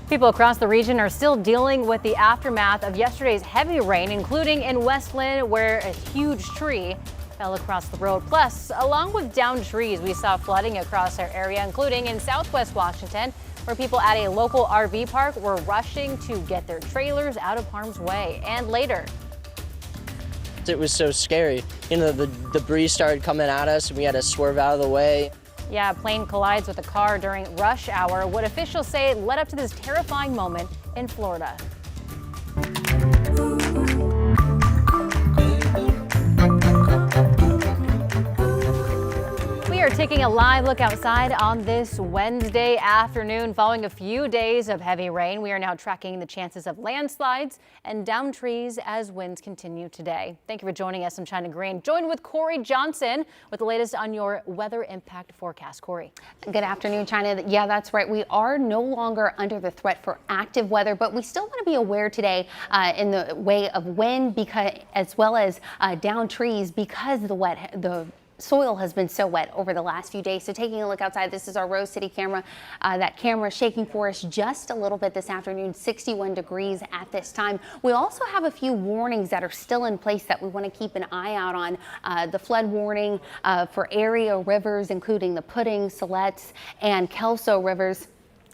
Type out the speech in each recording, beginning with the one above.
People across the region are still dealing with the aftermath of yesterday's heavy rain, including in Westland, where a huge tree fell across the road. Plus, along with downed trees, we saw flooding across our area, including in southwest Washington, where people at a local RV park were rushing to get their trailers out of harm's way. And later, it was so scary. You know, the debris started coming at us and we had to swerve out of the way. yeah, a plane collides with a car during rush hour. What officials say led up to this terrifying moment in Florida. We are taking a live look outside on this Wednesday afternoon. Following a few days of heavy rain, we are now tracking the chances of landslides and downed trees as winds continue today. Thank you for joining us. I'm China Green, joined with Corey Johnson with the latest on your weather impact forecast. Corey. Good afternoon, China. Yeah, that's right. We are no longer under the threat for active weather, but we still want to be aware today in the way of wind, as well as downed trees, because the soil has been so wet over the last few days. So taking a look outside, this is our Rose City camera. That camera shaking for us just a little bit this afternoon, 61 degrees at this time. We also have a few warnings that are still in place that we want to keep an eye out on. The flood warning for area rivers, including the Pudding, Siletz, and Kelso rivers.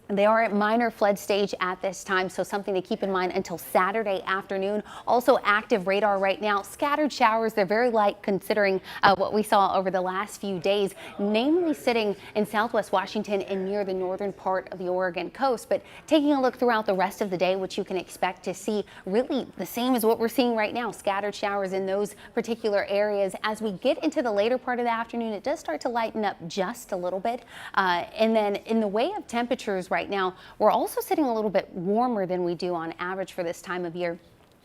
They are at minor flood stage at this time, so something to keep in mind until Saturday afternoon. Also active radar right now. Scattered showers, they're very light considering what we saw over the last few days, namely sitting in southwest Washington and near the northern part of the Oregon coast. But taking a look throughout the rest of the day, which you can expect to see really the same as what we're seeing right now, scattered showers in those particular areas. As we get into the later part of the afternoon, it does start to lighten up just a little bit. And then in the way of temperatures right now, we're also sitting a little bit warmer than we do on average for this time of year.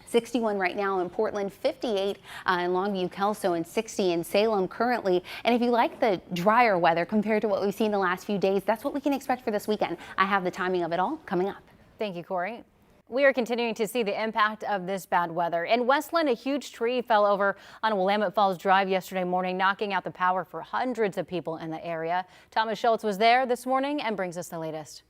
61 right now in Portland, 58 in Longview, Kelso, and 60 in Salem currently. And if you like the drier weather compared to what we've seen the last few days, that's what we can expect for this weekend. I have the timing of it all coming up. Thank you, Corey. We are continuing to see the impact of this bad weather. In Westland, a huge tree fell over on Willamette Falls Drive yesterday morning, knocking out the power for hundreds of people in the area. Thomas Schultz was there this morning and brings us the latest.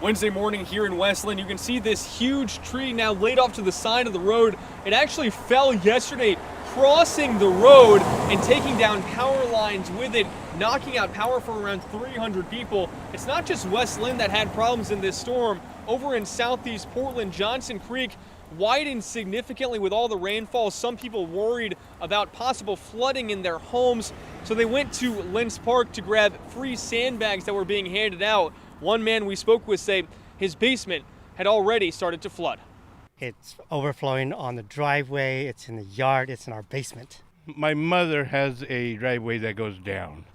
Wednesday morning here in Westland, you can see this huge tree now laid off to the side of the road. It actually fell yesterday, crossing the road and taking down power lines with it, knocking out power for around 300 people. It's not just Westland that had problems in this storm. Over in southeast Portland, Johnson Creek widened significantly with all the rainfall. Some people worried about possible flooding in their homes, so they went to Lentz Park to grab free sandbags that were being handed out. One man we spoke with said his basement had already started to flood. It's overflowing on the driveway, it's in the yard, it's in our basement. My mother has a driveway that goes down,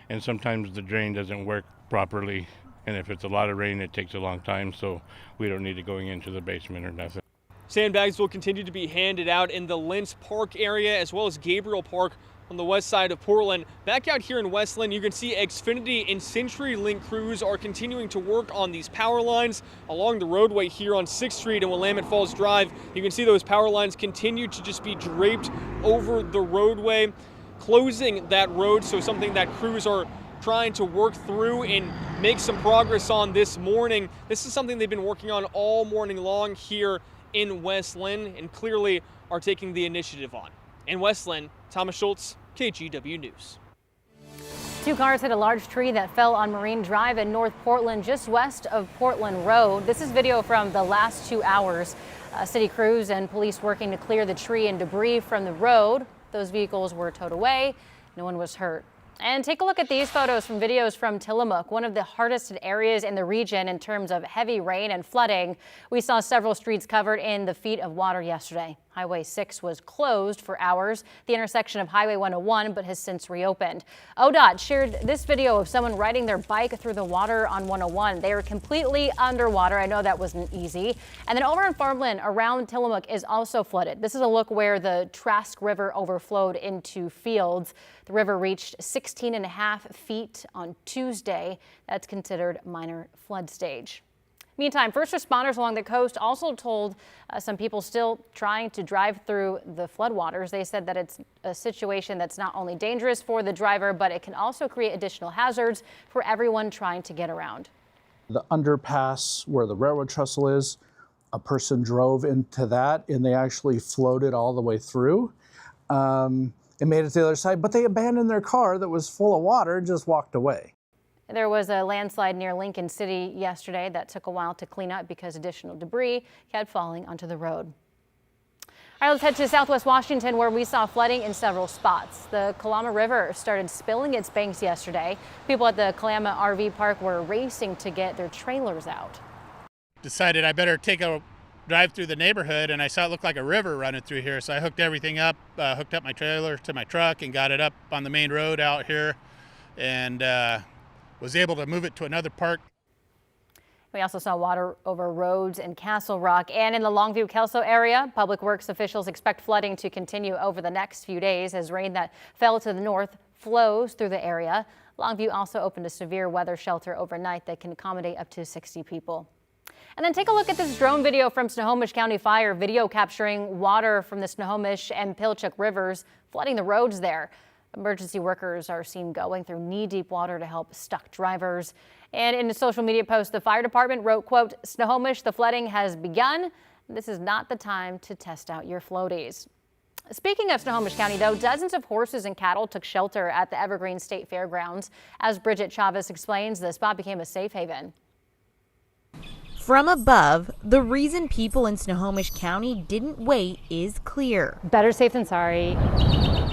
and sometimes the drain doesn't work properly, and if it's a lot of rain it takes a long time, so we don't need it going into the basement or nothing. Sandbags will continue to be handed out in the Lentz Park area as well as Gabriel Park on the west side of Portland. Back out here in Westland, you can see Xfinity and CenturyLink crews are continuing to work on these power lines along the roadway here on 6th Street and Willamette Falls Drive. You can see those power lines continue to just be draped over the roadway, closing that road, so something that crews are trying to work through and make some progress on this morning. This is something they've been working on all morning long here in Westland and clearly are taking the initiative on. In Westland, Thomas Schultz, KGW News. Two cars hit a large tree that fell on Marine Drive in North Portland, just west of Portland Road. This is video from the last 2 hours. City crews and police working to clear the tree and debris from the road. Those vehicles were towed away. No one was hurt. And take a look at these photos from videos from Tillamook, one of the hardest hit areas in the region in terms of heavy rain and flooding. We saw several streets covered in the feet of water yesterday. Highway 6 was closed for hours, the intersection of Highway 101, but has since reopened. ODOT shared this video of someone riding their bike through the water on 101. They are completely underwater. I know that wasn't easy. And then over in farmland around Tillamook is also flooded. This is a look where the Trask River overflowed into fields. The river reached 16.5 feet on Tuesday. That's considered minor flood stage. Meantime, first responders along the coast also told some people still trying to drive through the floodwaters. They said that it's a situation that's not only dangerous for the driver, but it can also create additional hazards for everyone trying to get around. The underpass where the railroad trestle is, a person drove into that and they actually floated all the way through and made it to the other side, but they abandoned their car that was full of water and just walked away. There was a landslide near Lincoln City yesterday that took a while to clean up because additional debris kept falling onto the road. All right, let's head to Southwest Washington, where we saw flooding in several spots. The Kalama River started spilling its banks yesterday. People at the Kalama RV Park were racing to get their trailers out. Decided I better take a drive through the neighborhood, and I saw it looked like a river running through here. So I hooked everything up, hooked up my trailer to my truck and got it up on the main road out here, and was able to move it to another park. We also saw water over roads in Castle Rock and in the Longview-Kelso area. Public Works officials expect flooding to continue over the next few days as rain that fell to the north flows through the area. Longview also opened a severe weather shelter overnight that can accommodate up to 60 people. And then take a look at this drone video from Snohomish County Fire, video capturing water from the Snohomish and Pilchuck rivers flooding the roads there. Emergency workers are seen going through knee-deep water to help stuck drivers. And in a social media post, the fire department wrote, quote, "Snohomish, the flooding has begun. This is not the time to test out your floaties." Speaking of Snohomish County, though, dozens of horses and cattle took shelter at the Evergreen State Fairgrounds. As Bridget Chavez explains, the spot became a safe haven. From above, the reason people in Snohomish County didn't wait is clear. Better safe than sorry.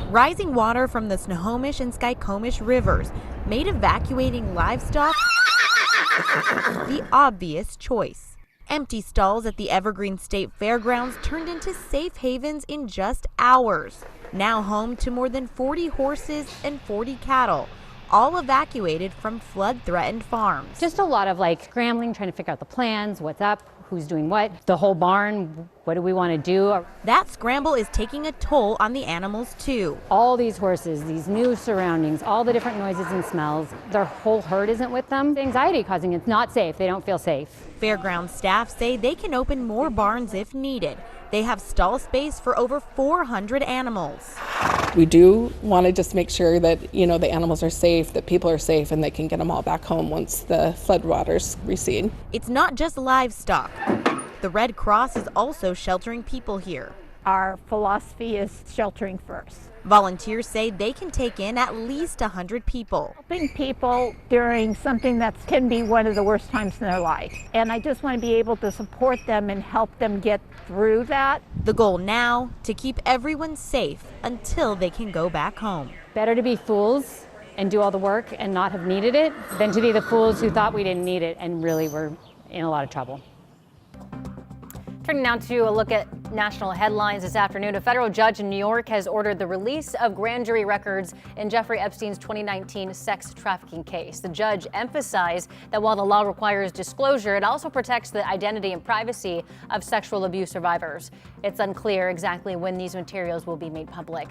Rising water from the Snohomish and Skykomish rivers made evacuating livestock the obvious choice. Empty stalls at the Evergreen State Fairgrounds turned into safe havens in just hours. Now home to more than 40 horses and 40 cattle, all evacuated from flood-threatened farms. Just a lot of scrambling, trying to figure out the plans, what's up, who's doing what, the whole barn, what do we want to do? That scramble is taking a toll on the animals too. All these horses, these new surroundings, all the different noises and smells, their whole herd isn't with them. Anxiety causing, it's not safe, they don't feel safe. Fairground staff say they can open more barns if needed. They have stall space for over 400 animals. We do want to just make sure that, the animals are safe, that people are safe, and they can get them all back home once the floodwaters recede. It's not just livestock. The Red Cross is also sheltering people here. Our philosophy is sheltering first. Volunteers say they can take in at least 100 people. Helping people during something that can be one of the worst times in their life. And I just want to be able to support them and help them get through that. The goal now, to keep everyone safe until they can go back home. Better to be fools and do all the work and not have needed it than to be the fools who thought we didn't need it and really were in a lot of trouble. Turning now to a look at national headlines this afternoon. A federal judge in New York has ordered the release of grand jury records in Jeffrey Epstein's 2019 sex trafficking case. The judge emphasized that while the law requires disclosure, it also protects the identity and privacy of sexual abuse survivors. It's unclear exactly when these materials will be made public.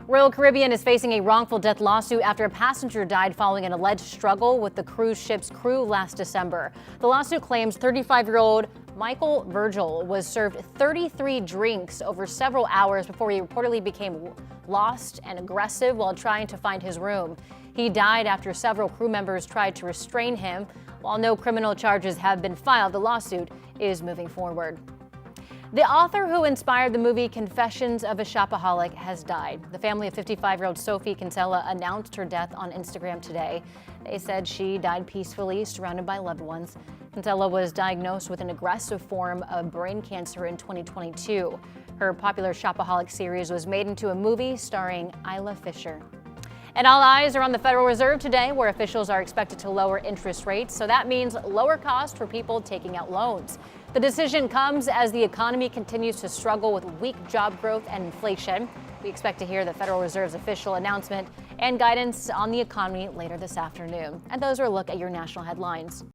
Royal Caribbean is facing a wrongful death lawsuit after a passenger died following an alleged struggle with the cruise ship's crew last December. The lawsuit claims 35-year-old Michael Virgil was served 33 drinks over several hours before he reportedly became lost and aggressive while trying to find his room. He died after several crew members tried to restrain him. While no criminal charges have been filed, the lawsuit is moving forward. The author who inspired the movie Confessions of a Shopaholic has died. The family of 55-year-old Sophie Kinsella announced her death on Instagram today. They said she died peacefully, surrounded by loved ones. Kinsella was diagnosed with an aggressive form of brain cancer in 2022. Her popular Shopaholic series was made into a movie starring Isla Fisher. And all eyes are on the Federal Reserve today, where officials are expected to lower interest rates. So that means lower cost for people taking out loans. The decision comes as the economy continues to struggle with weak job growth and inflation. We expect to hear the Federal Reserve's official announcement and guidance on the economy later this afternoon. And those are a look at your national headlines.